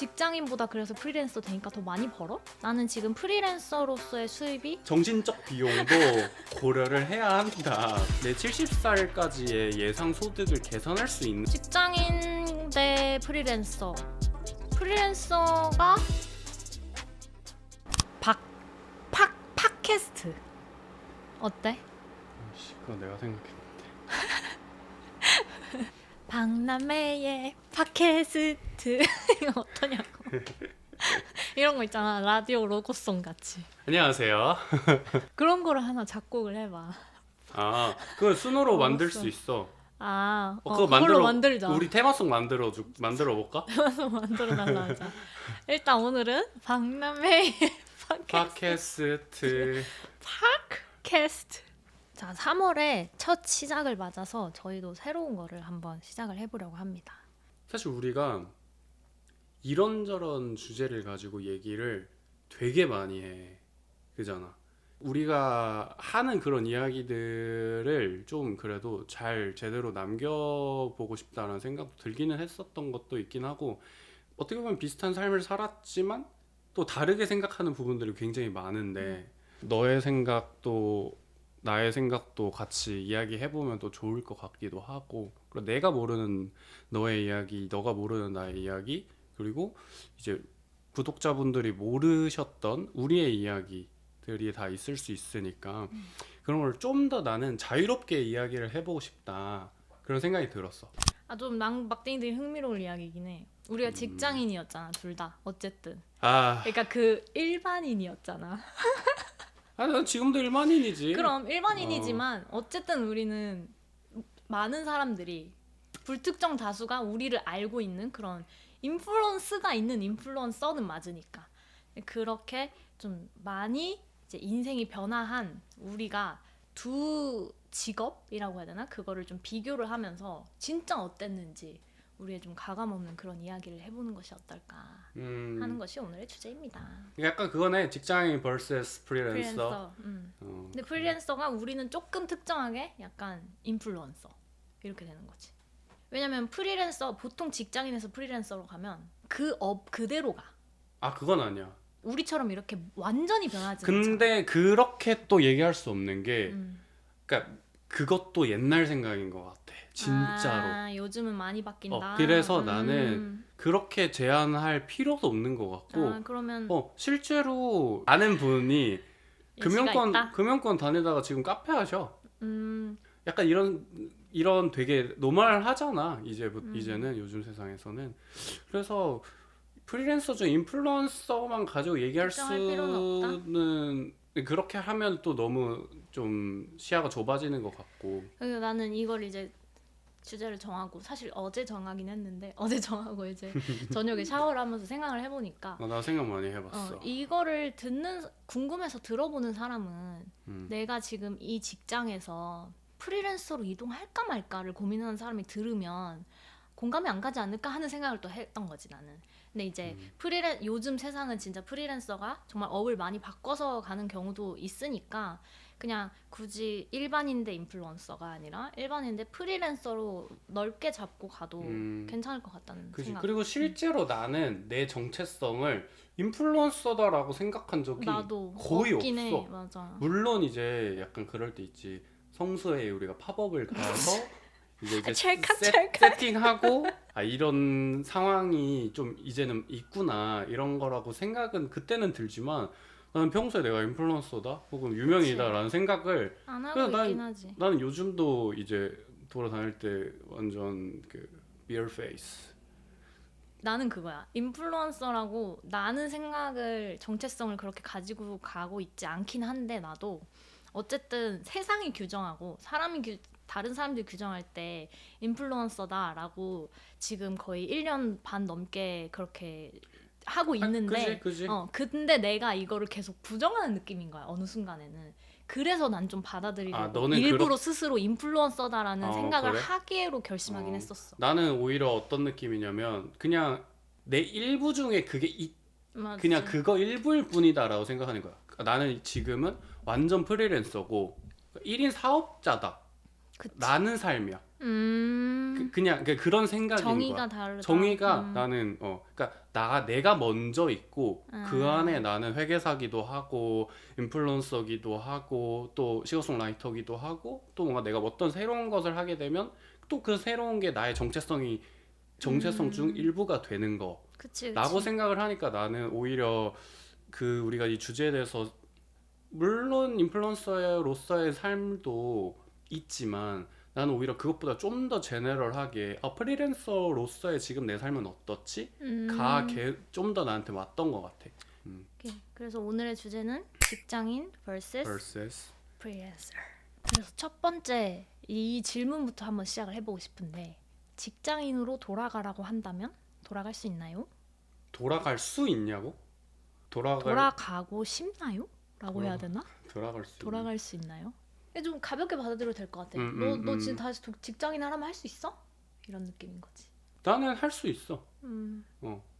직장인보다 그래서 프리랜서 되니까 더 많이 벌어? 나는 지금 프리랜서로서의 수입이 정신적 비용도 고려를 해야 한다. 내 70살까지의 예상 소득을 계산할 수 있는. 직장인 대 프리랜서가 팟캐스트 어때? 그거 내가 생각했는데. 박남매의 팟캐스트 이거 어떠냐고. 이런 거 있잖아, 라디오 로고송 같이. 안녕하세요. 그런 거를 하나 작곡을 해봐. 아, 그걸 순으로 만들 수 있어. 그거 그걸로 만들자. 우리 테마송 만들어 볼까? 만들어 달라 하자. 일단 오늘은 박남매의 팟캐스트. 자, 3월에 첫 시작을 맞아서 저희도 새로운 거를 한번 시작을 해보려고 합니다. 사실 우리가 이런저런 주제를 가지고 얘기를 되게 많이 해. 그잖아. 우리가 하는 그런 이야기들을 좀 그래도 잘 제대로 남겨보고 싶다는 생각도 들기는 했었던 것도 있긴 하고, 어떻게 보면 비슷한 삶을 살았지만 또 다르게 생각하는 부분들이 굉장히 많은데 너의 생각도 나의 생각도 같이 이야기해보면 또 좋을 것 같기도 하고, 그리고 내가 모르는 너의 이야기, 너가 모르는 나의 이야기, 그리고 이제 구독자분들이 모르셨던 우리의 이야기들이 다 있을 수 있으니까 그런 걸 좀 더 나는 자유롭게 이야기를 해보고 싶다, 그런 생각이 들었어. 좀 막댕이들이 흥미로운 이야기이긴 해. 우리가 직장인이었잖아, 둘 다. 어쨌든. 그러니까 그 일반인이었잖아. 난 지금도 일반인이지. 그럼 일반인이지만 어쨌든 우리는 많은 사람들이, 불특정 다수가 우리를 알고 있는 그런 인플루언스가 있는 인플루언서는 맞으니까. 그렇게 좀 많이 이제 인생이 변화한 우리가 두 직업이라고 해야 되나? 그거를 좀 비교를 하면서 진짜 어땠는지 우리의 좀 가감없는 그런 이야기를 해보는 것이 어떨까 하는 것이 오늘의 주제입니다. 약간 그거네. 직장인 vs 프리랜서. 근데 프리랜서가 우리는 조금 특정하게 약간 인플루언서 이렇게 되는 거지. 왜냐면 프리랜서, 보통 직장인에서 프리랜서로 가면 그 업 그대로 가. 그건 아니야. 우리처럼 이렇게 완전히 변하지 근데 않잖아. 그렇게 또 얘기할 수 없는 게 그러니까 그것도 옛날 생각인 것 같아. 진짜로. 요즘은 많이 바뀐다. 그래서 나는 그렇게 제한할 필요도 없는 것 같고. 그러면 실제로 아는 분이 있다? 금융권 다니다가 지금 카페 하셔. 약간 이런 되게 노멀하잖아. 이제는 요즘 세상에서는. 그래서 프리랜서 중 인플루언서만 가지고 얘기할 수는, 그렇게 하면 또 너무 좀 시야가 좁아지는 것 같고. 그래서 나는 이걸 이제 주제를 정하고, 사실 어제 정하긴 했는데 어제 정하고 이제 저녁에 샤워를 하면서 생각을 해보니까 나 생각 많이 해봤어. 이거를 궁금해서 들어보는 사람은 내가 지금 이 직장에서 프리랜서로 이동할까 말까를 고민하는 사람이 들으면 공감이 안 가지 않을까 하는 생각을 또 했던 거지, 나는. 근데 이제 요즘 세상은 진짜 프리랜서가 정말 업을 많이 바꿔서 가는 경우도 있으니까 그냥 굳이 일반인 대 인플루언서가 아니라 일반인 대 프리랜서로 넓게 잡고 가도 괜찮을 것 같다는 생각. 그리고 실제로 나는 내 정체성을 인플루언서다라고 생각한 적이 나도 거의 없긴 없어. 해. 맞아. 물론 이제 약간 그럴 때 있지. 성수에 우리가 팝업을 가서 이제 세팅하고 이런 상황이 좀 이제는 있구나, 이런 거라고 생각은 그때는 들지만, 나는 평소에 내가 인플루언서다 혹은 유명이다라는 생각을 안 하고 있긴 하지. 나는 요즘도 이제 돌아다닐 때 완전 그 비어 페이스. 나는 그거야. 인플루언서라고 나는 생각을, 정체성을 그렇게 가지고 가고 있지 않긴 한데, 나도 어쨌든 세상이 규정하고 다른 사람들이 규정할 때 인플루언서다라고 지금 거의 1년 반 넘게 그렇게 하고 있는데, 그지. 근데 내가 이거를 계속 부정하는 느낌인 거야, 어느 순간에는. 그래서 난 좀 받아들이려고 일부러 스스로 인플루언서다라는 생각을 그래? 하기로 결심하긴 했었어. 나는 오히려 어떤 느낌이냐면, 그냥 내 일부 중에 그냥 그거 일부일 뿐이다라고 생각하는 거야. 나는 지금은 완전 프리랜서고 1인 사업자다. 그치. 라는 삶이야. 그냥 그런 생각인 정의가 거야. 다르다. 정의가 나는 그러니까 내가 먼저 있고 그 안에 나는 회계사기도 하고 인플루언서기도 하고 또 싱어송라이터기도 하고 또 뭔가 내가 어떤 새로운 것을 하게 되면 또 그 새로운 게 나의 정체성 중 일부가 되는 그치. 거라고 생각을 하니까 나는 오히려 그 우리가 이 주제에 대해서 물론 인플루언서로서의 삶도 있지만 나는 오히려 그것보다 좀 더 제너럴하게 프리랜서로서의 지금 내 삶은 어떻지? 좀 더 나한테 왔던 것 같아. 오케이. 그래서 오늘의 주제는 직장인 vs 프리랜서. 그래서 첫 번째 이 질문부터 한번 시작을 해보고 싶은데 직장인으로 돌아가라고 한다면 돌아갈 수 있나요? 돌아갈 수 있냐고? 돌아가고 싶나요? 라고 해야 되나? 돌아갈 수 있나요? 좀 가볍게 받아들여도 될 것 같아. 너 지금 다시 직장인 하라면 할 수 있어? 이런 느낌인 거지. 나는 할 수 있어.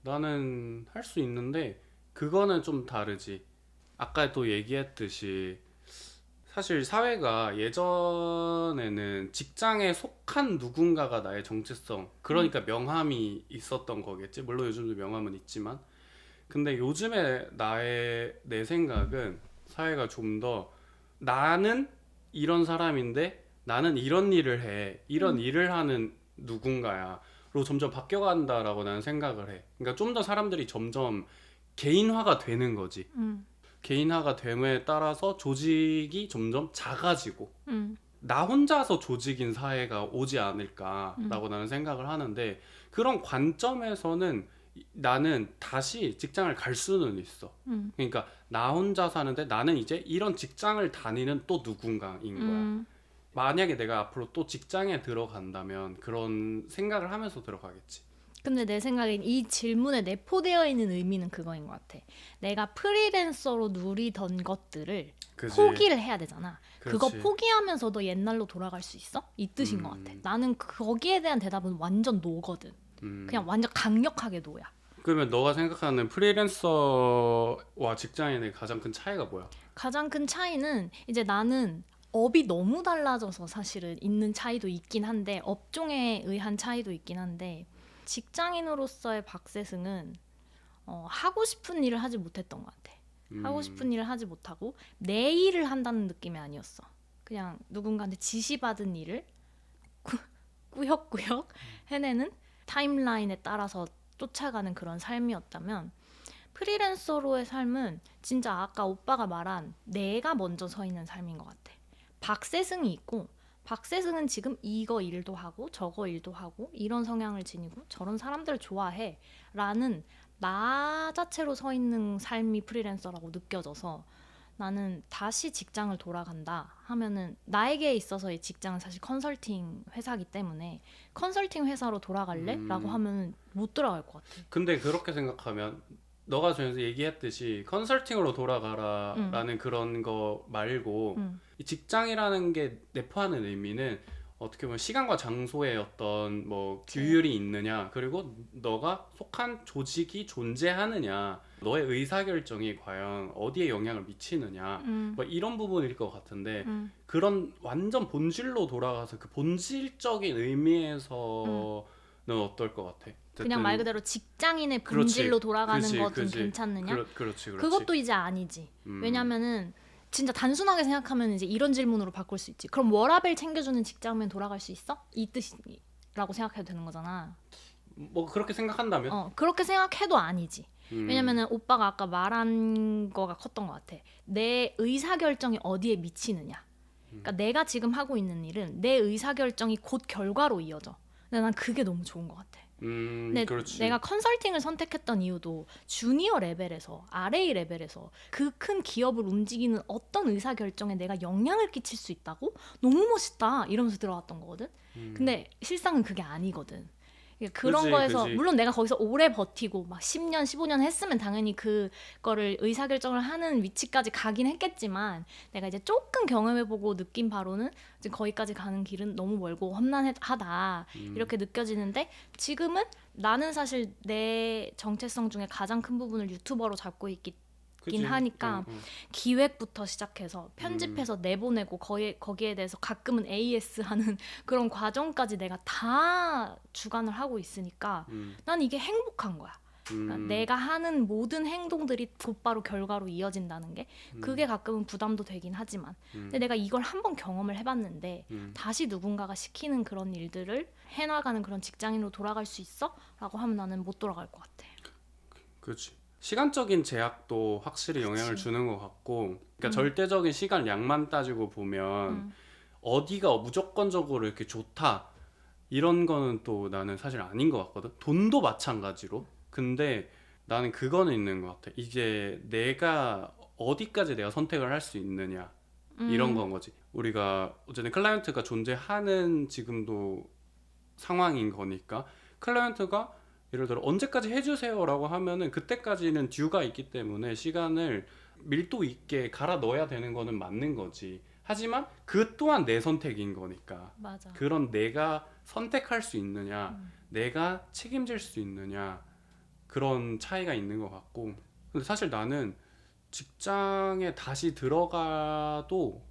나는 할 수 있는데 그거는 좀 다르지. 아까 또 얘기했듯이 사실 사회가 예전에는 직장에 속한 누군가가 나의 정체성, 그러니까 명함이 있었던 거겠지. 물론 요즘도 명함은 있지만 근데 요즘에 내 생각은 사회가 좀 더 나는 이런 사람인데 나는 이런 일을 해. 이런 일을 하는 누군가야로 점점 바뀌어간다라고 나는 생각을 해. 그러니까 좀 더 사람들이 점점 개인화가 되는 거지. 개인화가 됨에 따라서 조직이 점점 작아지고 나 혼자서 조직인 사회가 오지 않을까라고 나는 생각을 하는데 그런 관점에서는 나는 다시 직장을 갈 수는 있어. 그러니까 나 혼자 사는데 나는 이제 이런 직장을 다니는 또 누군가인 거야. 만약에 내가 앞으로 또 직장에 들어간다면 그런 생각을 하면서 들어가겠지. 근데 내 생각엔 이 질문에 내포되어 있는 의미는 그거인 것 같아. 내가 프리랜서로 누리던 것들을 그치. 포기를 해야 되잖아. 그거 그렇지. 포기하면서도 옛날로 돌아갈 수 있어? 이 뜻인 것 같아. 나는 거기에 대한 대답은 완전 노거든. 그냥 완전 강력하게 노야. 그러면 너가 생각하는 프리랜서와 직장인의 가장 큰 차이가 뭐야? 가장 큰 차이는 이제 나는 업이 너무 달라져서 사실은 있는 차이도 있긴 한데 업종에 의한 차이도 있긴 한데 직장인으로서의 박세승은 하고 싶은 일을 하지 못했던 것 같아. 하고 싶은 일을 하지 못하고 내 일을 한다는 느낌이 아니었어. 그냥 누군가한테 지시받은 일을 꾸역꾸역 해내는 타임라인에 따라서 쫓아가는 그런 삶이었다면 프리랜서로의 삶은 진짜 아까 오빠가 말한 내가 먼저 서 있는 삶인 것 같아. 박세승이 있고 박세승은 지금 이거 일도 하고 저거 일도 하고 이런 성향을 지니고 저런 사람들을 좋아해 라는 나 자체로 서 있는 삶이 프리랜서라고 느껴져서 나는 다시 직장을 돌아간다 하면은 나에게 있어서의 직장은 사실 컨설팅 회사이기 때문에 컨설팅 회사로 돌아갈래? 라고 하면 못 돌아갈 것 같아. 근데 그렇게 생각하면 너가 전에서 얘기했듯이 컨설팅으로 돌아가라라는 그런 거 말고 이 직장이라는 게 내포하는 의미는 어떻게 보면 시간과 장소의 어떤 뭐 규율이 있느냐 그리고 너가 속한 조직이 존재하느냐 너의 의사결정이 과연 어디에 영향을 미치느냐 뭐 이런 부분일 것 같은데 그런 완전 본질로 돌아가서 그 본질적인 의미에서는 어떨 것 같아? 그냥 말 그대로 직장인의 본질로 돌아가는 것은 그렇지. 괜찮느냐? 그렇지. 그것도 이제 아니지. 왜냐면은 진짜 단순하게 생각하면 이제 이런 질문으로 바꿀 수 있지. 그럼 워라밸 챙겨주는 직장면 돌아갈 수 있어? 이 뜻이라고 생각해도 되는 거잖아. 뭐 그렇게 생각한다면? 그렇게 생각해도 아니지. 왜냐면은 오빠가 아까 말한 거가 컸던 것 같아. 내 의사결정이 어디에 미치느냐. 그러니까 내가 지금 하고 있는 일은 내 의사결정이 곧 결과로 이어져. 근데 난 그게 너무 좋은 것 같아. 근데 그렇지. 내가 컨설팅을 선택했던 이유도 주니어 레벨에서 RA 레벨에서 그 큰 기업을 움직이는 어떤 의사결정에 내가 영향을 끼칠 수 있다고? 너무 멋있다 이러면서 들어갔던 거거든. 근데 실상은 그게 아니거든. 그런 거에서 물론 내가 거기서 오래 버티고 막 10년 15년 했으면 당연히 그거를 의사결정을 하는 위치까지 가긴 했겠지만 내가 이제 조금 경험해보고 느낀 바로는 이제 거기까지 가는 길은 너무 멀고 험난하다 이렇게 느껴지는데 지금은 나는 사실 내 정체성 중에 가장 큰 부분을 유튜버로 잡고 있기 그치? 하니까 기획부터 시작해서 편집해서 내보내고 거기에 대해서 가끔은 AS 하는 그런 과정까지 내가 다 주관을 하고 있으니까 난 이게 행복한 거야. 그러니까 내가 하는 모든 행동들이 곧바로 결과로 이어진다는 게 그게 가끔은 부담도 되긴 하지만 근데 내가 이걸 한번 경험을 해봤는데 다시 누군가가 시키는 그런 일들을 해나가는 그런 직장인으로 돌아갈 수 있어? 라고 하면 나는 못 돌아갈 것 같아. 그렇지. 시간적인 제약도 확실히 영향을 주는 것 같고, 그러니까 절대적인 시간량만 따지고 보면 어디가 무조건적으로 이렇게 좋다 이런 거는 또 나는 사실 아닌 것 같거든. 돈도 마찬가지로. 근데 나는 그거는 있는 것 같아. 이제 내가 어디까지 내가 선택을 할 수 있느냐 이런 건 거지. 우리가 어쨌든 클라이언트가 존재하는 지금도 상황인 거니까 클라이언트가 예를 들어 언제까지 해주세요라고 하면은 그때까지는 듀가 있기 때문에 시간을 밀도 있게 갈아 넣어야 되는 거는 맞는 거지. 하지만 그 또한 내 선택인 거니까. 맞아. 그런 내가 선택할 수 있느냐, 내가 책임질 수 있느냐 그런 차이가 있는 것 같고. 근데 사실 나는 직장에 다시 들어가도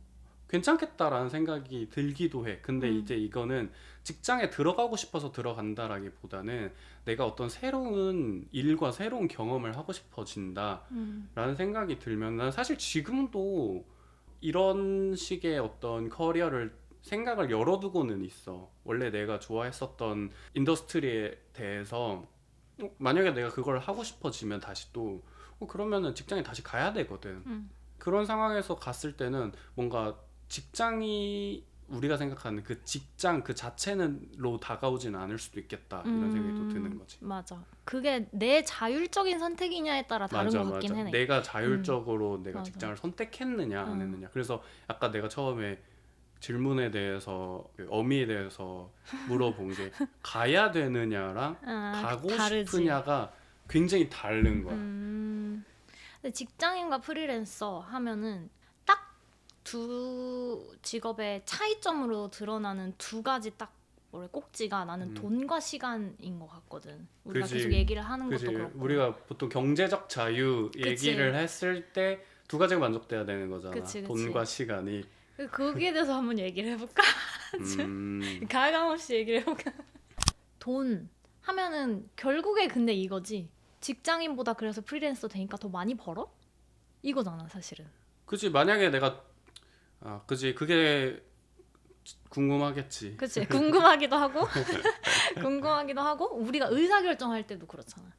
괜찮겠다라는 생각이 들기도 해. 근데 이제 이거는 직장에 들어가고 싶어서 들어간다라기보다는 내가 어떤 새로운 일과 새로운 경험을 하고 싶어진다라는 생각이 들면 난 사실 지금도 이런 식의 어떤 커리어를 생각을 열어두고는 있어. 원래 내가 좋아했었던 인더스트리에 대해서 만약에 내가 그걸 하고 싶어지면 다시 또 그러면은 직장에 다시 가야 되거든. 그런 상황에서 갔을 때는 뭔가 직장이 우리가 생각하는 그 직장 그 자체는로 다가오지는 않을 수도 있겠다 이런 생각이 또 드는 거지. 맞아. 그게 내 자율적인 선택이냐에 따라 다른 것 같긴 해. 내가 자율적으로 내가 맞아. 직장을 선택했느냐 안 했느냐. 그래서 아까 내가 처음에 질문에 대해서 그 어미에 대해서 물어본 게 가야 되느냐랑 가고 다르지. 싶으냐가 굉장히 다른 거야. 근데 직장인과 프리랜서 하면은 딱 두 직업의 차이점으로 드러나는 두 가지 딱 뭐래 꼭지가 나는 돈과 시간인 것 같거든. 우리가 그치. 계속 얘기를 하는 그치. 것도 그렇고. 우리가 보통 경제적 자유 그치. 얘기를 했을 때 두 가지가 만족돼야 되는 거잖아. 그치. 돈과 시간이. 거기에 대해서 한번 얘기를 해볼까? 가감없이 얘기를 해볼까? 돈 하면은 결국에 근데 이거지. 직장인보다 그래서 프리랜서 되니까 더 많이 벌어? 이거잖아 사실은. 그치. 만약에 내가 그치. 그게 궁금하겠지. 그치. 궁금하기도 하고 궁금하기도 하고 우리가 의사결정할 때도 그렇잖아.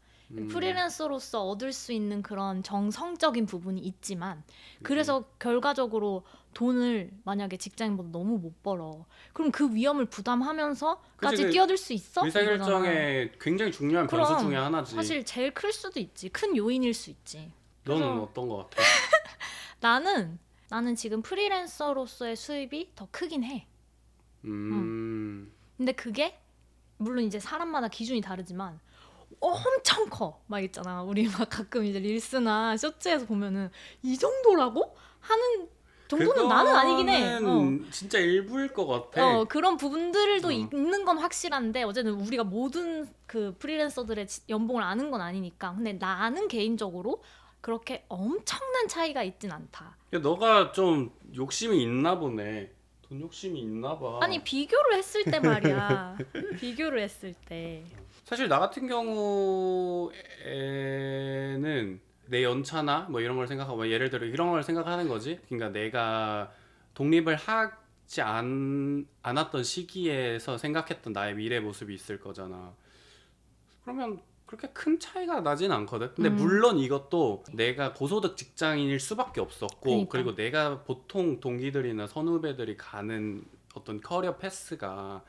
프리랜서로서 얻을 수 있는 그런 정성적인 부분이 있지만 그래서 결과적으로 돈을 만약에 직장인보다 너무 못 벌어. 그럼 그 위험을 부담하면서까지 그치, 뛰어들 수 있어? 의사결정에 이거잖아. 굉장히 중요한 그럼, 변수 중에 하나지. 사실 제일 클 수도 있지. 큰 요인일 수 있지. 너는 그래서 어떤 거 같아? 나는 지금 프리랜서로서의 수입이 더 크긴 해. 근데 그게 물론 이제 사람마다 기준이 다르지만 엄청 커. 막 있잖아. 우리 막 가끔 이제 릴스나 쇼츠에서 보면은 이 정도라고 하는 정도는 나는 아니긴 해. 진짜 일부일 것 같아. 그런 부분들도 있는 건 확실한데 어쨌든 우리가 모든 그 프리랜서들의 연봉을 아는 건 아니니까. 근데 나는 개인적으로 그렇게 엄청난 차이가 있진 않다. 야, 너가 좀 욕심이 있나 보네. 돈 욕심이 있나 봐. 아니 비교를 했을 때 말이야. 비교를 했을 때. 사실 나 같은 경우에는 내 연차나 뭐 이런 걸 생각하고 예를 들어 이런 걸 생각하는 거지. 그러니까 내가 독립을 하지 않았던 시기에서 생각했던 나의 미래 모습이 있을 거잖아. 그러면 그렇게 큰 차이가 나진 않거든. 근데 물론 이것도 내가 고소득 직장인일 수밖에 없었고 그러니까. 그리고 내가 보통 동기들이나 선후배들이 가는 어떤 커리어 패스가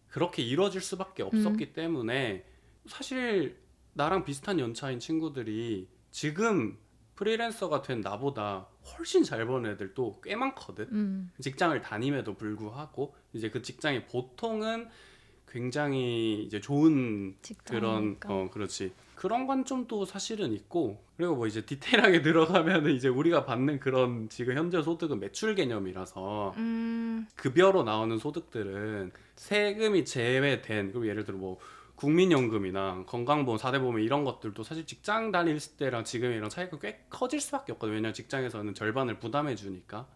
그렇게 이루어질 수밖에 없었기 때문에 사실 나랑 비슷한 연차인 친구들이 지금 프리랜서가 된 나보다 훨씬 잘 버는 애들도 꽤 많거든. 직장을 다님에도 불구하고 이제 그 직장이 보통은 굉장히 이제 좋은 직장이니까. 그런 그렇지. 그런 관점도 사실은 있고 그리고 뭐 이제 디테일하게 들어가면은 이제 우리가 받는 그런 지금 현재 소득은 매출 개념이라서 급여로 나오는 소득들은 세금이 제외된 그리고 예를 들어 뭐 국민연금이나 건강보험, 4대 보험 이런 것들도 사실 직장 다닐 때랑 지금이랑 차이가 꽤 커질 수밖에 없거든요. 왜냐면 직장에서는 절반을 부담해 주니까.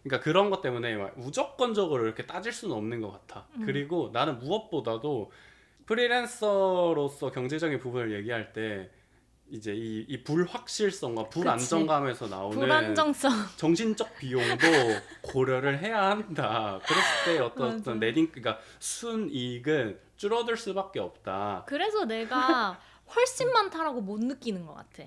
그러니까 그런 것 때문에 막 무조건적으로 이렇게 따질 수는 없는 것 같아. 그리고 나는 무엇보다도 프리랜서로서 경제적인 부분을 얘기할 때 이제 이 불확실성과 불안정감에서 나오는 불안정성. 정신적 비용도 고려를 해야 한다. 그랬을 때 어떤 맞아. 그러니까 순이익은 줄어들 수밖에 없다. 그래서 내가 훨씬 많다라고 못 느끼는 것 같아.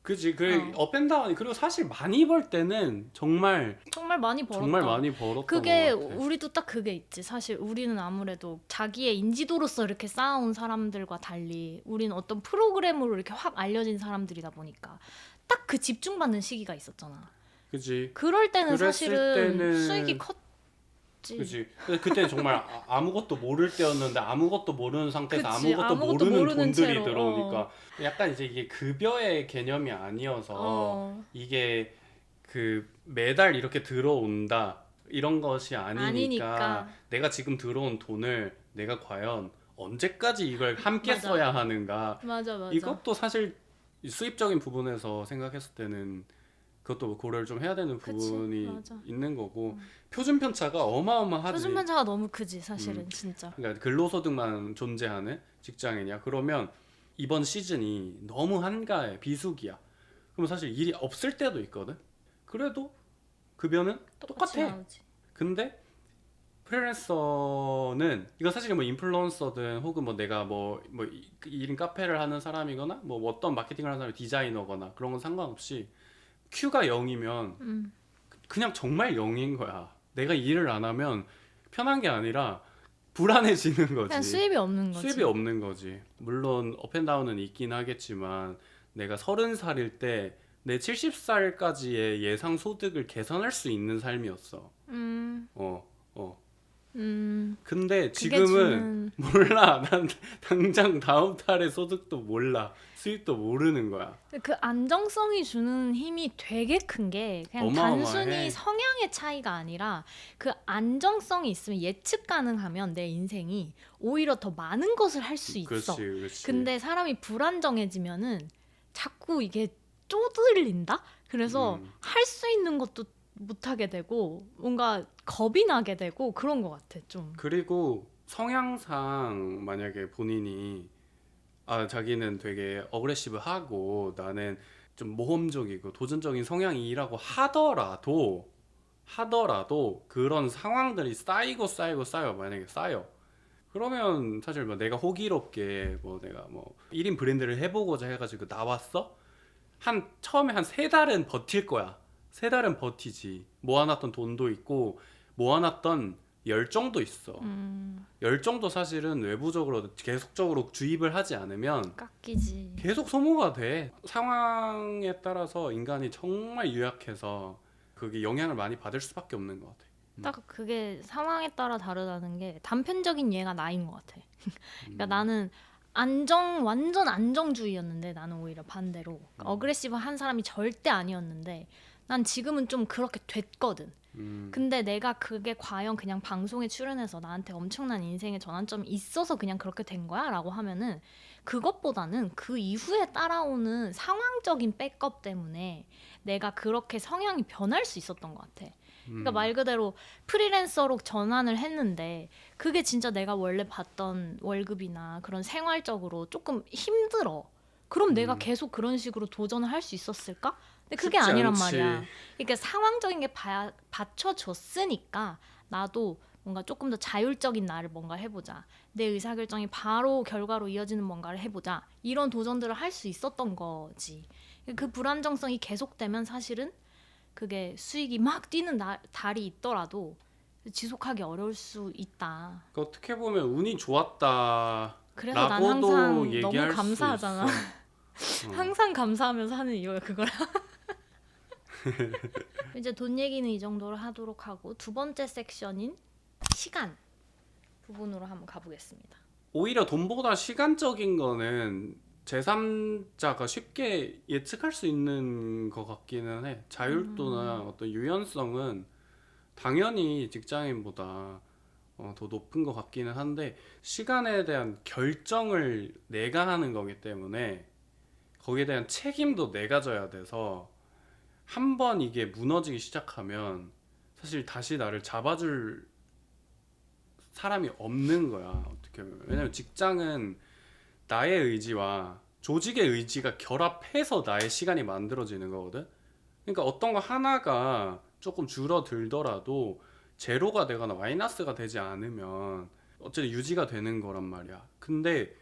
그지? 업앤다운. 그리고 사실 많이 벌 때는 정말 정말 많이 벌었다. 정말 많이 벌었던 그게 것 같아. 우리도 딱 그게 있지. 사실 우리는 아무래도 자기의 인지도로서 이렇게 쌓아온 사람들과 달리 우리는 어떤 프로그램으로 이렇게 확 알려진 사람들이다 보니까 딱 그 집중받는 시기가 있었잖아. 그지? 그럴 때는 그랬을 사실은 때는- 수익이 컸지. 그지? 그때는 정말 아무것도 모를 때였는데 아무것도 모르는 상태에서 그치, 아무것도 아무것도 모르는 모르는 돈들이 채로, 들어오니까 약간 이제 이게 급여의 개념이 아니어서 이게 그 매달 이렇게 들어온다 이런 것이 아니니까 내가 지금 들어온 돈을 내가 과연 언제까지 이걸 함께 맞아. 써야 하는가. 맞아. 이것도 사실 수입적인 부분에서 생각했을 때는 그것도 고려를 좀 해야 되는 그치, 부분이 맞아. 있는 거고 표준 편차가 어마어마하지. 표준 편차가 너무 크지 사실은 진짜. 그러니까 근로소득만 존재하는 직장이냐 그러면 이번 시즌이 너무 한가해, 비수기야. 그럼 사실 일이 없을 때도 있거든. 그래도 급여는 똑같이 똑같아. 나오지. 근데 프리랜서는 이거 사실 뭐 인플루언서든 혹은 뭐 내가 뭐 1인 카페를 하는 사람이거나 뭐 어떤 마케팅을 하는 사람이 디자이너거나 그런 건 상관없이 큐가 0이면 그냥 정말 0인 거야. 내가 일을 안 하면 편한 게 아니라 불안해지는 거지. 그냥 수입이 없는 거지. 수입이 없는 거지. 물론 업앤다운은 있긴 하겠지만 내가 30살일 때 내 70살까지의 예상 소득을 계산할 수 있는 삶이었어. 근데 그게 지금은 몰라. 난 당장 다음 달에 소득도 몰라. 수입도 모르는 거야. 그 안정성이 주는 힘이 되게 큰 게 그냥 어마어마해. 단순히 성향의 차이가 아니라 그 안정성이 있으면 예측 가능하면 내 인생이 오히려 더 많은 것을 할 수 있어. 그렇지. 근데 사람이 불안정해지면은 자꾸 이게 쪼들린다? 그래서 할 수 있는 것도 못하게 되고 뭔가 겁이 나게 되고 그런 것 같아 좀. 그리고 성향상 만약에 본인이 자기는 되게 어그레시브하고 나는 좀 모험적이고 도전적인 성향이라고 하더라도 그런 상황들이 쌓이고 만약에 쌓여. 그러면 사실 뭐 내가 호기롭게 뭐 내가 뭐 1인 브랜드를 해보고자 해가지고 나왔어? 처음에 한 3달은 버틸 거야. 3달은 버티지. 모아놨던 돈도 있고 모아놨던 열정도 있어. 열정도 사실은 외부적으로 계속적으로 주입을 하지 않으면 깎이지. 계속 소모가 돼. 상황에 따라서 인간이 정말 유약해서 그게 영향을 많이 받을 수밖에 없는 것 같아. 딱 그게 상황에 따라 다르다는 게 단편적인 예가 나인 것 같아. 그러니까 나는 완전 안정주의였는데 나는 오히려 반대로 어그레시브한 사람이 절대 아니었는데 난 지금은 좀 그렇게 됐거든. 근데 내가 그게 과연 그냥 방송에 출연해서 나한테 엄청난 인생의 전환점이 있어서 그냥 그렇게 된 거야? 라고 하면은 그것보다는 그 이후에 따라오는 상황적인 백업 때문에 내가 그렇게 성향이 변할 수 있었던 것 같아. 그러니까 말 그대로 프리랜서로 전환을 했는데 그게 진짜 내가 원래 받던 월급이나 그런 생활적으로 조금 힘들어. 그럼 내가 계속 그런 식으로 도전을 할 수 있었을까? 근데 그게 쉽지 아니란 않지. 말이야. 그러니까 상황적인 게 받쳐줬으니까 나도 뭔가 조금 더 자율적인 나를 뭔가 해보자. 내 의사결정이 바로 결과로 이어지는 뭔가를 해보자. 이런 도전들을 할 수 있었던 거지. 그 불안정성이 계속되면 사실은 그게 수익이 막 뛰는 달이 있더라도 지속하기 어려울 수 있다. 그러니까 어떻게 보면 운이 좋았다. 그래서 난 라고도 항상 얘기할 너무 감사하잖아. 수 있어. 항상 감사하면서 하는 이유가 그거라. 이제 돈 얘기는 이 정도로 하도록 하고 두 번째 섹션인 시간 부분으로 한번 가보겠습니다. 오히려 돈보다 시간적인 거는 제3자가 쉽게 예측할 수 있는 것 같기는 해. 자율도나 어떤 유연성은 당연히 직장인보다 더 높은 것 같기는 한데 시간에 대한 결정을 내가 하는 거기 때문에 거기에 대한 책임도 내가 져야 돼서 한 번 이게 무너지기 시작하면 사실 다시 나를 잡아줄 사람이 없는 거야. 어떻게 보면. 왜냐면 직장은 나의 의지와 조직의 의지가 결합해서 나의 시간이 만들어지는 거거든. 그러니까 어떤 거 하나가 조금 줄어들더라도 제로가 되거나 마이너스가 되지 않으면 어쨌든 유지가 되는 거란 말이야. 근데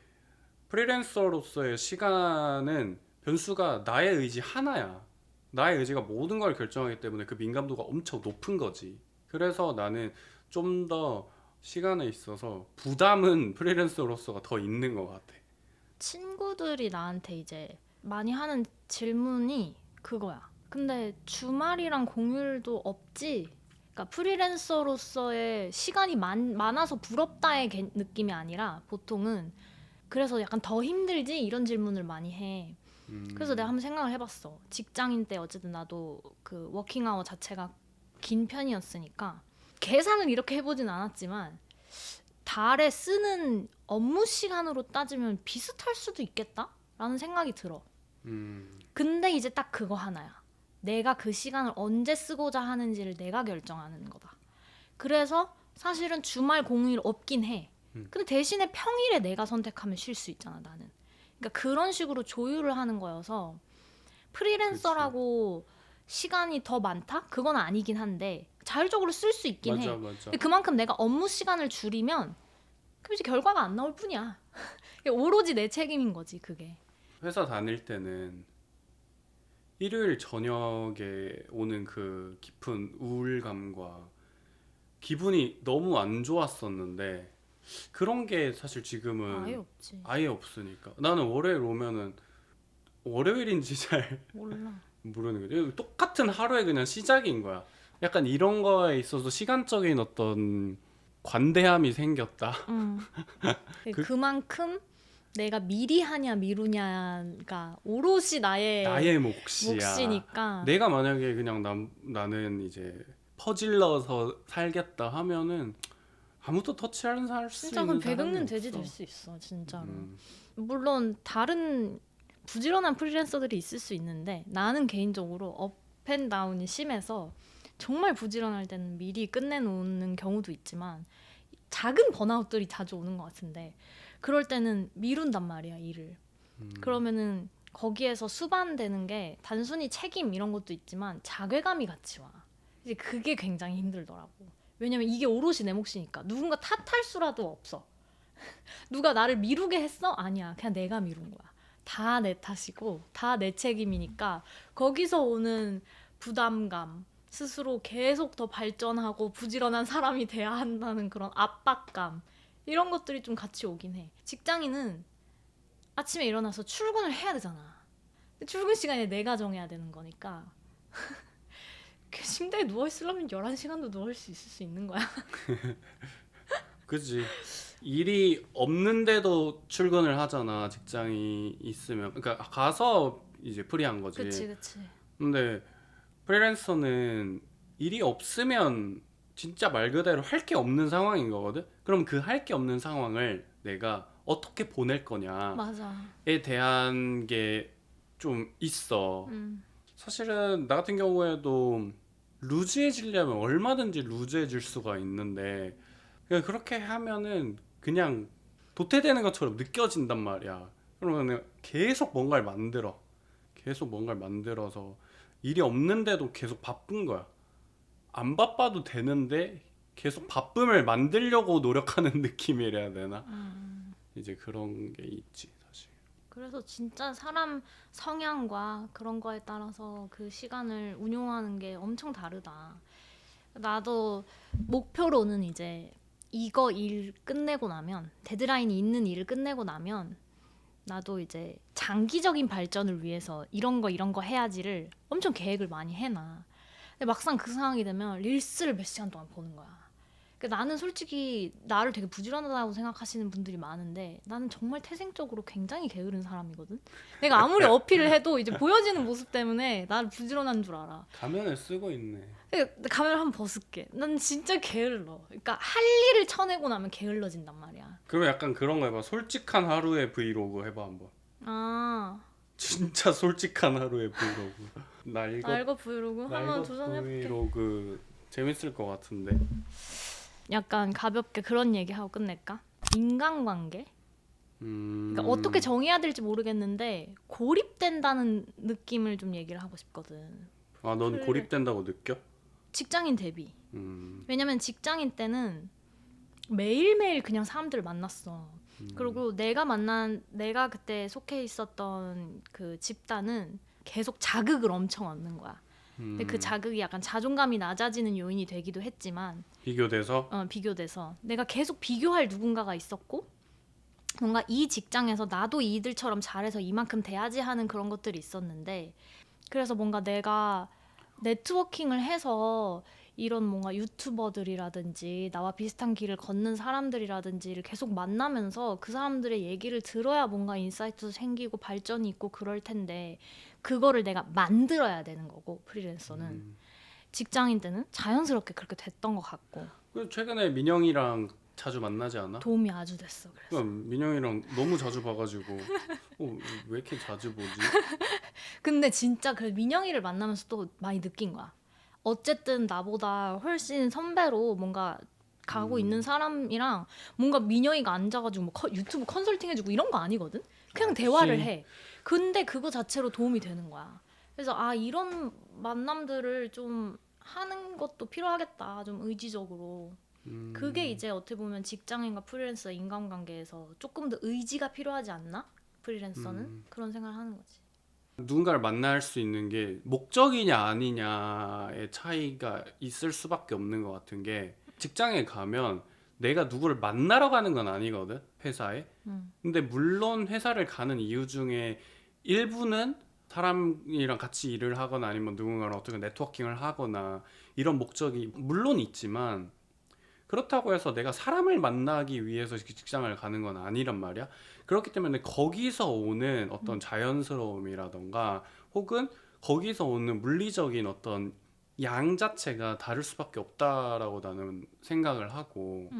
프리랜서로서의 시간은 변수가 나의 의지 하나야. 나의 의지가 모든 걸 결정하기 때문에 그 민감도가 엄청 높은 거지. 그래서 나는 좀 더 시간에 있어서 부담은 프리랜서로서가 더 있는 것 같아. 친구들이 나한테 이제 많이 하는 질문이 그거야. 근데 주말이랑 공휴일도 없지? 그러니까 프리랜서로서의 시간이 많아서 부럽다의 느낌이 아니라 보통은 그래서 약간 더 힘들지? 이런 질문을 많이 해. 그래서 내가 한번 생각을 해봤어. 직장인 때 어쨌든 나도 그 워킹아워 자체가 긴 편이었으니까 계산을 이렇게 해보진 않았지만 달에 쓰는 업무 시간으로 따지면 비슷할 수도 있겠다라는 생각이 들어. 근데 이제 딱 그거 하나야. 내가 그 시간을 언제 쓰고자 하는지를 내가 결정하는 거다. 그래서 사실은 주말 공휴일 없긴 해. 근데 대신에 평일에 내가 선택하면 쉴 수 있잖아, 나는. 그러니까 그런 식으로 조율을 하는 거여서 프리랜서라고 시간이 더 많다? 그건 아니긴 한데 자율적으로 쓸 수 있긴 해. 맞아. 근데 그만큼 내가 업무 시간을 줄이면 그럼 이제 결과가 안 나올 뿐이야. 오로지 내 책임인 거지, 그게. 회사 다닐 때는 일요일 저녁에 오는 그 깊은 우울감과 기분이 너무 안 좋았었는데 그런 게 사실 지금은 아예 없지. 아예 없으니까 나는 월요일 오면은 월요일인지 잘 몰라. 모르는 거지. 똑같은 하루의 그냥 시작인 거야. 약간 이런 거에 있어서 시간적인 어떤 관대함이 생겼다. 그만큼 내가 미리 하냐 미루냐가 오롯이 나의 몫이야. 몫이니까. 내가 만약에 그냥 나는 이제 퍼질러서 살겠다 하면은 아무도 터치하는 수 진짜 있는 그럼 사람이 배경는 없어. 돼지 될 수 있어, 진짜로. 물론 다른 부지런한 프리랜서들이 있을 수 있는데 나는 개인적으로 업앤다운이 심해서 정말 부지런할 때는 미리 끝내놓는 경우도 있지만 작은 번아웃들이 자주 오는 것 같은데 그럴 때는 미룬단 말이야, 일을. 그러면은 거기에서 수반되는 게 단순히 책임 이런 것도 있지만 자괴감이 같이 와. 이제 그게 굉장히 힘들더라고. 왜냐면 이게 오롯이 내 몫이니까. 누군가 탓할 수라도 없어. 누가 나를 미루게 했어? 아니야. 그냥 내가 미룬 거야. 다 내 탓이고 다 내 책임이니까 거기서 오는 부담감, 스스로 계속 더 발전하고 부지런한 사람이 돼야 한다는 그런 압박감, 이런 것들이 좀 같이 오긴 해. 직장인은 아침에 일어나서 출근을 해야 되잖아. 근데 출근 시간에 내가 정해야 되는 거니까 침대에 누워있으려면 11시간도 누울 수 있을 수 있는 거야. 그지. 일이 없는데도 출근을 하잖아. 직장이 있으면. 그러니까 가서 이제 프리한 거지. 그치. 근데 프리랜서는 일이 없으면 진짜 말 그대로 할 게 없는 상황인 거거든. 그럼 그 할 게 없는 상황을 내가 어떻게 보낼 거냐에 맞아. 대한 게 좀 있어. 사실은 나 같은 경우에도 루즈해지려면 얼마든지 루즈해질 수가 있는데 그냥 그렇게 하면은 그냥 도태되는 것처럼 느껴진단 말이야. 그러면 계속 뭔가를 만들어서 일이 없는데도 계속 바쁜 거야. 안 바빠도 되는데 계속 바쁨을 만들려고 노력하는 느낌이래야 되나? 이제 그런 게 있지, 사실. 그래서 진짜 사람 성향과 그런 거에 따라서 그 시간을 운용하는 게 엄청 다르다. 나도 목표로는 이제 이거 일 끝내고 나면, 데드라인이 있는 일을 끝내고 나면 나도 이제 장기적인 발전을 위해서 이런 거 해야지를 엄청 계획을 많이 해놔. 근데 막상 그 상황이 되면 릴스를 몇 시간 동안 보는 거야. 그러니까 나는 솔직히 나를 되게 부지런하다고 생각하시는 분들이 많은데 나는 정말 태생적으로 굉장히 게으른 사람이거든. 내가 아무리 어필을 해도 이제 보여지는 모습 때문에 나를 부지런한 줄 알아. 가면을 쓰고 있네. 그러니까 가면을 한번 벗을게. 난 진짜 게을러. 그러니까 할 일을 쳐내고 나면 게을러진단 말이야. 그럼 약간 그런 거 해봐. 솔직한 하루의 브이로그 해봐 한번. 아, 진짜 솔직한 하루의 브이로그. 날거 브이로그 한번 도전해볼게. 브이로그 재밌을 것 같은데. 약간 가볍게 그런 얘기하고 끝낼까? 인간관계? 그러니까 어떻게 정의해야 될지 모르겠는데 고립된다는 느낌을 좀 얘기를 하고 싶거든. 아, 넌 고립된다고 느껴? 직장인 대비. 왜냐면 직장인 때는 매일매일 그냥 사람들을 만났어. 그리고 내가 그때 속해 있었던 그 집단은 계속 자극을 엄청 얻는 거야. 근데 그 자극이 약간 자존감이 낮아지는 요인이 되기도 했지만 비교돼서? 비교돼서 내가 계속 비교할 누군가가 있었고 뭔가 이 직장에서 나도 이들처럼 잘해서 이만큼 돼야지 하는 그런 것들이 있었는데 그래서 뭔가 내가 네트워킹을 해서 이런 뭔가 유튜버들이라든지 나와 비슷한 길을 걷는 사람들이라든지를 계속 만나면서 그 사람들의 얘기를 들어야 뭔가 인사이트도 생기고 발전이 있고 그럴 텐데 그거를 내가 만들어야 되는 거고 프리랜서는 직장인 때는 자연스럽게 그렇게 됐던 것 같고 그리고 최근에 민영이랑 자주 만나지 않아? 도움이 아주 됐어. 그래서 민영이랑 너무 자주 봐가지고 왜 이렇게 자주 보지? 근데 진짜 그 민영이를 만나면서 또 많이 느낀 거야. 어쨌든 나보다 훨씬 선배로 뭔가 가고 있는 사람이랑 뭔가 민영이가 앉아가지고 뭐 유튜브 컨설팅 해주고 이런 거 아니거든? 그냥 대화를 해. 근데 그거 자체로 도움이 되는 거야. 그래서 이런 만남들을 좀 하는 것도 필요하겠다. 좀 의지적으로. 그게 이제 어떻게 보면 직장인과 프리랜서 인간관계에서 조금 더 의지가 필요하지 않나? 프리랜서는? 그런 생각을 하는 거지. 누군가를 만날 수 있는 게 목적이냐 아니냐의 차이가 있을 수밖에 없는 것 같은 게 직장에 가면 내가 누구를 만나러 가는 건 아니거든 회사에. 근데 물론 회사를 가는 이유 중에 일부는 사람이랑 같이 일을 하거나 아니면 누군가랑 어떻게 네트워킹을 하거나 이런 목적이 물론 있지만 그렇다고 해서 내가 사람을 만나기 위해서 직장을 가는 건 아니란 말이야. 그렇기 때문에 거기서 오는 어떤 자연스러움이라던가 혹은 거기서 오는 물리적인 어떤 양 자체가 다를 수밖에 없다라고 나는 생각을 하고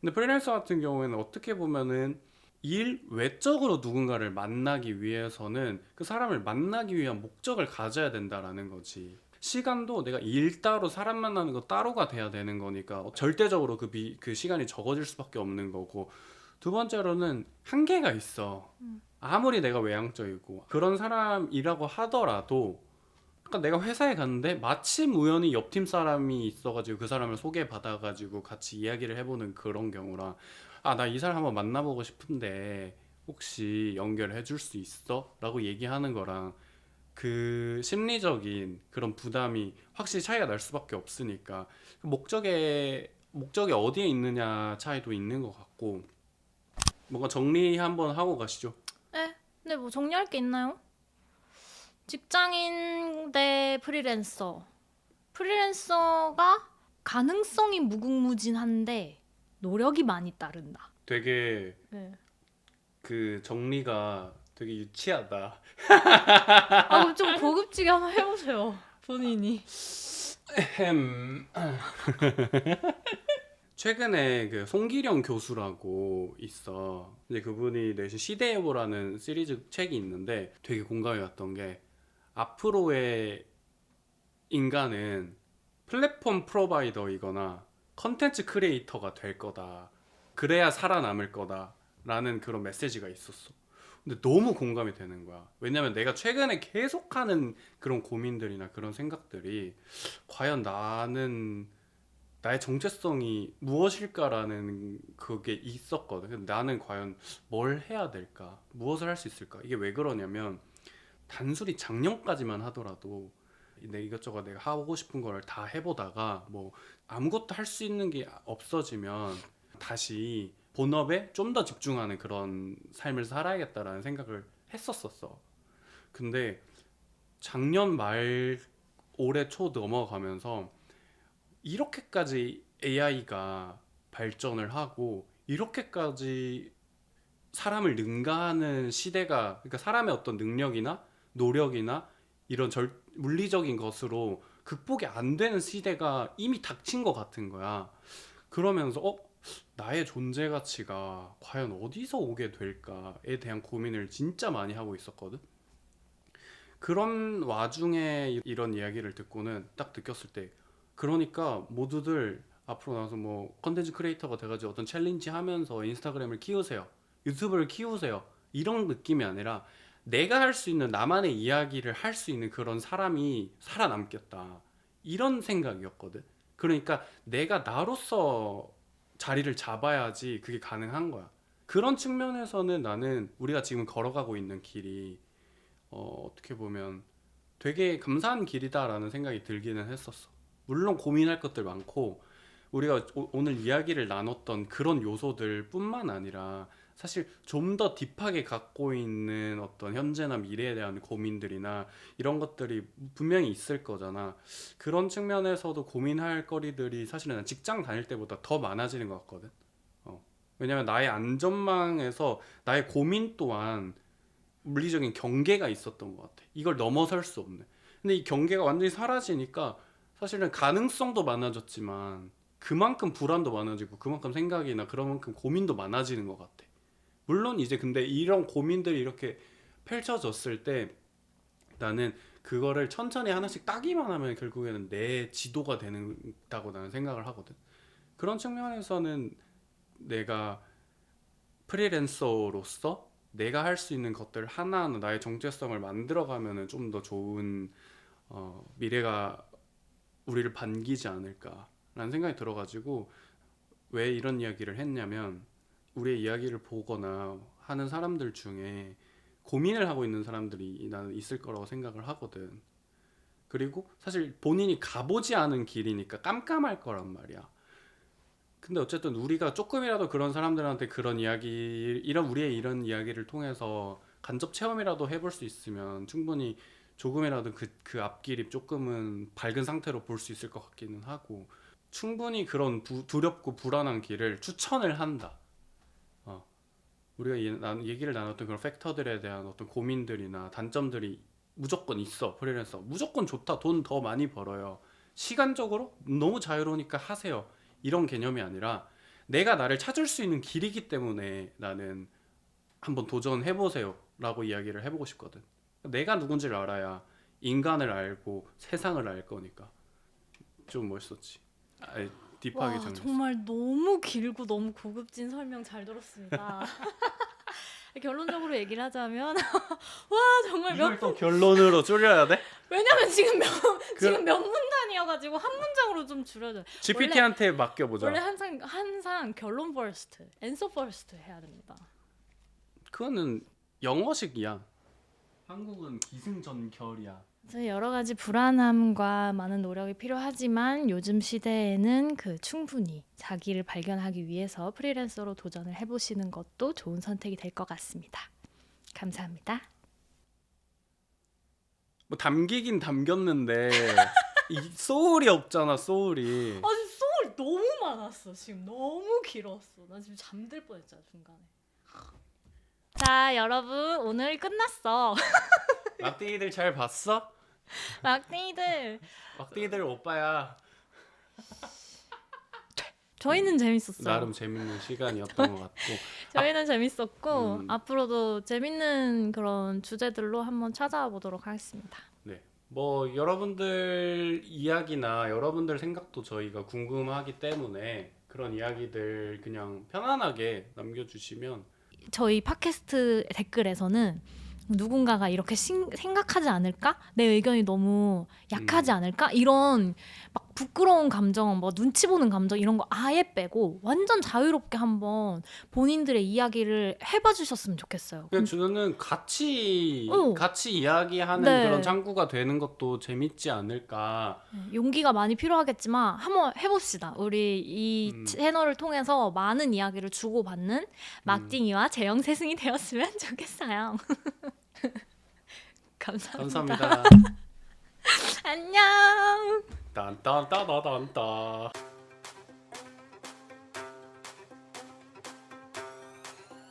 근데 프리랜서 같은 경우에는 어떻게 보면은 일 외적으로 누군가를 만나기 위해서는 그 사람을 만나기 위한 목적을 가져야 된다라는 거지. 시간도 내가 일 따로 사람 만나는 거 따로가 돼야 되는 거니까 절대적으로 그 시간이 적어질 수밖에 없는 거고 두 번째로는 한계가 있어. 아무리 내가 외향적이고 그런 사람이라고 하더라도 그러니까 내가 회사에 갔는데 마침 우연히 옆 팀 사람이 있어가지고 그 사람을 소개받아가지고 같이 이야기를 해보는 그런 경우랑 나 이 사람 한번 만나보고 싶은데 혹시 연결해 줄 수 있어? 라고 얘기하는 거랑 그 심리적인 그런 부담이 확실히 차이가 날 수밖에 없으니까 목적이 어디에 있느냐 차이도 있는 것 같고 뭔가 정리 한번 하고 가시죠. 네. 근데 뭐 정리할 게 있나요? 직장인 대 프리랜서. 프리랜서가 가능성이 무궁무진한데 노력이 많이 따른다. 되게 네. 그 정리가 되게 유치하다. 그럼 좀 고급지게 한번 해보세요. 본인이. 최근에 그 송기령 교수라고 있어. 근데 그분이 내신 시대여보라는 시리즈 책이 있는데 되게 공감이 왔던 게 앞으로의 인간은 플랫폼 프로바이더이거나 컨텐츠 크리에이터가 될 거다. 그래야 살아남을 거다라는 그런 메시지가 있었어. 근데 너무 공감이 되는 거야. 왜냐면 내가 최근에 계속하는 그런 고민들이나 그런 생각들이 과연 나의 정체성이 무엇일까라는 그게 있었거든. 근데 나는 과연 뭘 해야 될까? 무엇을 할 수 있을까? 이게 왜 그러냐면 단순히 작년까지만 하더라도 이것저것 내가 하고 싶은 거를 다 해보다가 뭐 아무것도 할 수 있는 게 없어지면 다시 본업에 좀 더 집중하는 그런 삶을 살아야겠다라는 생각을 했었어. 근데 작년 말 올해 초 넘어가면서 이렇게까지 AI가 발전을 하고 이렇게까지 사람을 능가하는 시대가, 그러니까 사람의 어떤 능력이나 노력이나 이런 물리적인 것으로 극복이 안 되는 시대가 이미 닥친 것 같은 거야. 그러면서 나의 존재 가치가 과연 어디서 오게 될까에 대한 고민을 진짜 많이 하고 있었거든. 그런 와중에 이런 이야기를 듣고는 딱 느꼈을 때, 그러니까 모두들 앞으로 나와서 뭐 컨텐츠 크리에이터가 돼가지고 어떤 챌린지 하면서 인스타그램을 키우세요, 유튜브를 키우세요, 이런 느낌이 아니라 내가 할 수 있는 나만의 이야기를 할 수 있는 그런 사람이 살아남겠다, 이런 생각이었거든. 그러니까 내가 나로서 자리를 잡아야지 그게 가능한 거야. 그런 측면에서는 나는 우리가 지금 걸어가고 있는 길이 어떻게 보면 되게 감사한 길이다라는 생각이 들기는 했었어. 물론 고민할 것들 많고, 우리가 오늘 이야기를 나눴던 그런 요소들 뿐만 아니라 사실 좀 더 딥하게 갖고 있는 어떤 현재나 미래에 대한 고민들이나 이런 것들이 분명히 있을 거잖아. 그런 측면에서도 고민할 거리들이 사실은 난 직장 다닐 때보다 더 많아지는 것 같거든. 왜냐면 나의 안전망에서 나의 고민 또한 물리적인 경계가 있었던 것 같아. 이걸 넘어설 수 없는. 근데 이 경계가 완전히 사라지니까 사실은 가능성도 많아졌지만 그만큼 불안도 많아지고 그만큼 생각이나 그만큼 고민도 많아지는 것 같아. 물론 이제 근데 이런 고민들이 이렇게 펼쳐졌을 때 나는 그거를 천천히 하나씩 따기만 하면 결국에는 내 지도가 된다고 나는 생각을 하거든. 그런 측면에서는 내가 프리랜서로서 내가 할 수 있는 것들 하나하나 나의 정체성을 만들어가면은 좀 더 좋은 미래가 우리를 반기지 않을까라는 생각이 들어가지고 왜 이런 이야기를 했냐면, 우리의 이야기를 보거나 하는 사람들 중에 고민을 하고 있는 사람들이 나는 있을 거라고 생각을 하거든. 그리고 사실 본인이 가보지 않은 길이니까 깜깜할 거란 말이야. 근데 어쨌든 우리가 조금이라도 그런 사람들한테 그런 이야기, 우리의 이런 이야기를 통해서 간접 체험이라도 해볼 수 있으면 충분히 조금이라도 그 앞길이 조금은 밝은 상태로 볼 수 있을 것 같기는 하고, 충분히 그런 두렵고 불안한 길을 추천을 한다. 우리가 얘기를 나눴던 그런 팩터들에 대한 어떤 고민들이나 단점들이 무조건 있어. 프리랜서 무조건 좋다, 돈 더 많이 벌어요, 시간적으로 너무 자유로우니까 하세요, 이런 개념이 아니라 내가 나를 찾을 수 있는 길이기 때문에 나는 한번 도전해보세요 라고 이야기를 해보고 싶거든. 내가 누군지를 알아야 인간을 알고 세상을 알 거니까. 좀 멋있었지. 딥하게 와, 정리했어. 정말 너무 길고 너무 고급진 설명 잘 들었습니다. 결론적으로 얘기를 하자면 와, 정말 이걸 또 결론으로 줄여야 돼? 왜냐면 지금 지금 몇 문단이어가지고 한 문장으로 좀 줄여줘. GPT한테 맡겨보자. 원래 항상 결론 퍼스트, 앤서 퍼스트 해야 됩니다. 그거는 영어식이야. 한국은 기승전결이야. 그래서 여러 가지 불안함과 많은 노력이 필요하지만 요즘 시대에는 충분히 자기를 발견하기 위해서 프리랜서로 도전을 해보시는 것도 좋은 선택이 될 것 같습니다. 감사합니다. 뭐 담기긴 담겼는데 이 소울이 없잖아, 소울이. 아니, 소울 너무 많았어. 지금 너무 길었어. 나 지금 잠들 뻔했잖아, 중간에. 자, 여러분, 오늘 끝났어. 막둥이들 잘 봤어? 막둥이들 오빠야. 저희는 재밌었어요. 나름 재밌는 시간이었던 것 같고. 저희는 재밌었고 앞으로도 재밌는 그런 주제들로 한번 찾아와 보도록 하겠습니다. 네, 뭐 여러분들 이야기나 여러분들 생각도 저희가 궁금하기 때문에 그런 이야기들 그냥 편안하게 남겨주시면. 저희 팟캐스트 댓글에서는 누군가가 이렇게 생각하지 않을까? 내 의견이 너무 약하지 않을까? 이런 막 부끄러운 감정, 뭐 눈치 보는 감정 이런 거 아예 빼고 완전 자유롭게 한번 본인들의 이야기를 해봐 주셨으면 좋겠어요. 그냥 저는 같이 이야기하는 네. 그런 창구가 되는 것도 재밌지 않을까. 용기가 많이 필요하겠지만 한번 해봅시다. 우리 이 채널을 통해서 많은 이야기를 주고받는 막딩이와 재영 스승이 되었으면 좋겠어요. 감사합니다. 감사합니다. 안녕. 딴딴따다단따.